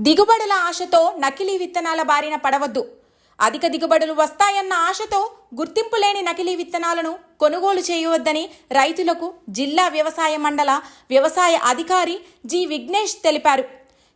దిగుబడుల ఆశతో నకిలీ విత్తనాల బారిన పడవద్దు. అధిక దిగుబడులు వస్తాయన్న ఆశతో గుర్తింపు లేని నకిలీ విత్తనాలను కొనుగోలు చేయవద్దని రైతులకు జిల్లా వ్యవసాయ మండల వ్యవసాయ అధికారి జి విఘ్నేష్ తెలిపారు.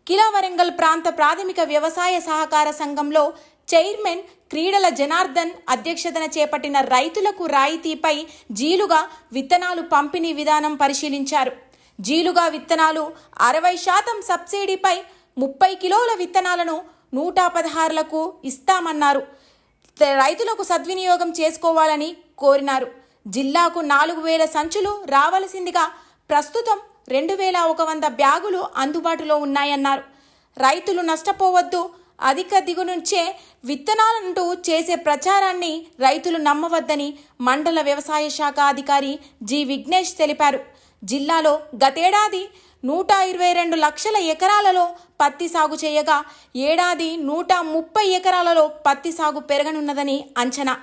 కిలావరంగల్ ప్రాంత ప్రాథమిక వ్యవసాయ సహకార సంఘంలో చైర్మన్ క్రీడల జనార్దన్ అధ్యక్షతన చేపట్టిన రైతులకు రాయితీపై జీలుగా విత్తనాలు పంపిణీ విధానం పరిశీలించారు. జీలుగా విత్తనాలు 60% సబ్సిడీపై 30 కిలోల విత్తనాలను 116లకు ఇస్తామన్నారు. రైతులకు సద్వినియోగం చేసుకోవాలని కోరినారు. జిల్లాకు 4000 సంచులు రావాల్సిందిగా ప్రస్తుతం 2100 బ్యాగులు అందుబాటులో ఉన్నాయన్నారు. రైతులు నష్టపోవద్దు, అధిక దిగునుంచే విత్తనాలంటూ చేసే ప్రచారాన్ని రైతులు నమ్మవద్దని మండల వ్యవసాయ శాఖ అధికారి జి విఘ్నేష్ తెలిపారు. జిల్లాలో గతేడాది 122 లక్షల ఎకరాలలో పత్తి సాగు చేయగా ఏడాది 130 ఎకరాలలో పత్తి సాగు పెరగనున్నదని అంచనా.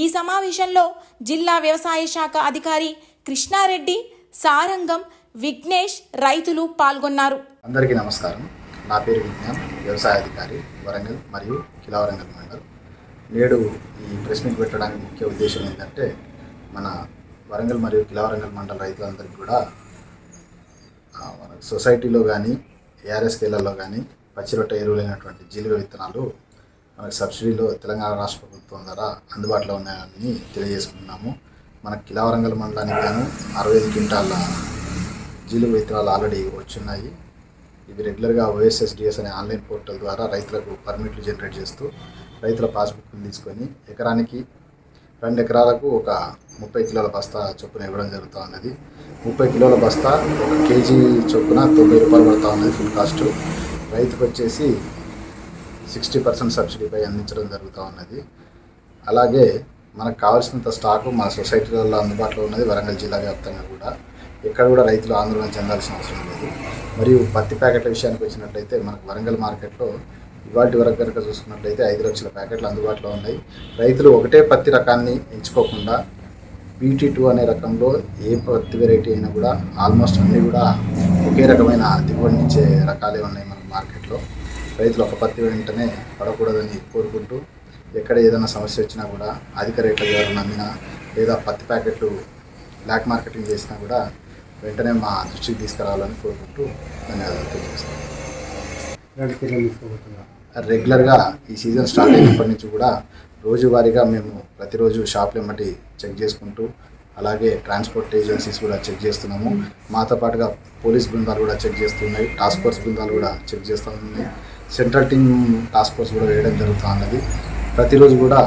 ఈ సమావేశంలో జిల్లా వ్యవసాయ శాఖ అధికారి కృష్ణారెడ్డి, సారంగం, విఘ్నేష్ రైతులు పాల్గొన్నారు. అందరికీ నమస్కారం. నా పేరు విజ్ఞాన్, వ్యవసాయ అధికారి, వరంగల్ మరియు కిలావరంగల్ మండల్. నేడు ఈ ప్రెస్ మీట్ పెట్టడానికి ముఖ్య ఉద్దేశం ఏంటంటే, మన వరంగల్ మరియు కిలావరంగల్ మండల రైతులందరికీ కూడా మన సొసైటీలో కానీ ఏఆర్ఎస్కేలలో కానీ పచ్చిరొట్ట ఎరువులైనటువంటి జీలుగ విత్తనాలు మనకు సబ్సిడీలో తెలంగాణ రాష్ట్ర ప్రభుత్వం ద్వారా అందుబాటులో ఉన్నాయని తెలియజేసుకుంటున్నాము. మన కిలావరంగల్ మండలానికి గాను 65 క్వింటాల జీలుగ విత్తనాలు ఆల్రెడీ వచ్చున్నాయి. ఇవి రెగ్యులర్గా OSSDS అనే ఆన్లైన్ పోర్టల్ ద్వారా రైతులకు పర్మిట్లు జనరేట్ చేస్తూ రైతుల పాస్బుక్లు తీసుకొని ఎకరానికి 2 ఎకరాలకు ఒక 30 కిలోల బస్తా చొప్పున ఇవ్వడం జరుగుతూ ఉన్నది. 30 కిలోల బస్తా 1 కేజీ చొప్పున 90 రూపాయలు పడుతూ ఉన్నది ఫుల్ కాస్ట్. రైతుకు వచ్చేసి 60% సబ్సిడీపై అందించడం జరుగుతూ ఉన్నది. అలాగే మనకు కావాల్సినంత స్టాకు మా సొసైటీలలో అందుబాటులో ఉన్నది. వరంగల్ జిల్లా వ్యాప్తంగా కూడా ఎక్కడ కూడా రైతులు ఆందోళన చెందాల్సిన అవసరం లేదు. మరియు పత్తి ప్యాకెట్ల విషయానికి వచ్చినట్లయితే మనకు వరంగల్ మార్కెట్లో ఇవాటి వరకు కనుక చూసుకున్నట్లయితే 5 లక్షల ప్యాకెట్లు అందుబాటులో ఉన్నాయి. రైతులు ఒకటే పత్తి రకాన్ని ఎంచుకోకుండా BT2 అనే రకంలో ఏ పత్తి వెరైటీ అయినా కూడా ఆల్మోస్ట్ అన్నీ కూడా ఒకే రకమైన దిగుబడినిచ్చే రకాలే ఉన్నాయి మన మార్కెట్లో. రైతులు ఒక పత్తి వెంటనే పడకూడదని కోరుకుంటూ, ఎక్కడ ఏదైనా సమస్య వచ్చినా కూడా అధిక రేట్ల ద్వారా నమ్మినా లేదా పత్తి ప్యాకెట్లు బ్లాక్ మార్కెటింగ్ చేసినా కూడా వెంటనే మా దృష్టికి తీసుకురావాలని కోరుకుంటూ ధన్యవాదాలు తెలియజేస్తాను. రెగ్యులర్గా ఈ సీజన్ స్టార్ట్ అయినప్పటి నుంచి కూడా రోజువారీగా మేము ప్రతిరోజు షాప్లు ఎమ్మటి చెక్ చేసుకుంటూ, అలాగే ట్రాన్స్పోర్ట్ ఏజెన్సీస్ కూడా చెక్ చేస్తున్నాము. మాతో పాటుగా పోలీస్ బృందాలు కూడా చెక్ చేస్తున్నాయి, టాస్క్ ఫోర్స్ బృందాలు కూడా చెక్ చేస్తూ ఉన్నాయి. సెంట్రల్ టీమ్ టాస్క్ ఫోర్స్ కూడా వేయడం జరుగుతూ ఉన్నది. ప్రతిరోజు కూడా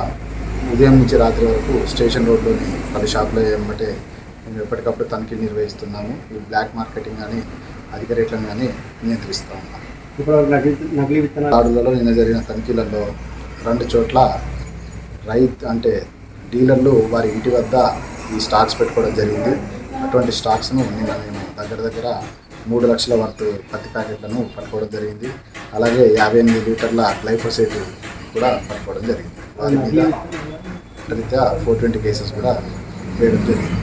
ఉదయం నుంచి రాత్రి వరకు స్టేషన్ రోడ్లోని 10 షాపుల ఎమ్మటే మేము ఎప్పటికప్పుడు తనిఖీ నిర్వహిస్తున్నాము. ఈ బ్లాక్ మార్కెటింగ్ కానీ అధిక రేట్లను కానీ నియంత్రిస్తూ ఉన్నాము. నకిలీ విత్తనాలలో నిన్న జరిగిన తనిఖీలలో 2 చోట్ల డీలర్లు వారి ఇంటి వద్ద ఈ స్టాక్స్ పెట్టుకోవడం జరిగింది. అటువంటి స్టాక్స్ను నిన్న మేము దగ్గర 3 లక్షల వర్త్ పత్తి ప్యాకెట్లను పట్టుకోవడం జరిగింది. అలాగే 58 లీటర్ల గ్లైఫోసేట్ కూడా పట్టుకోవడం జరిగింది. వారి మీద రీత్యా 420 కేసెస్ కూడా వేయడం జరిగింది.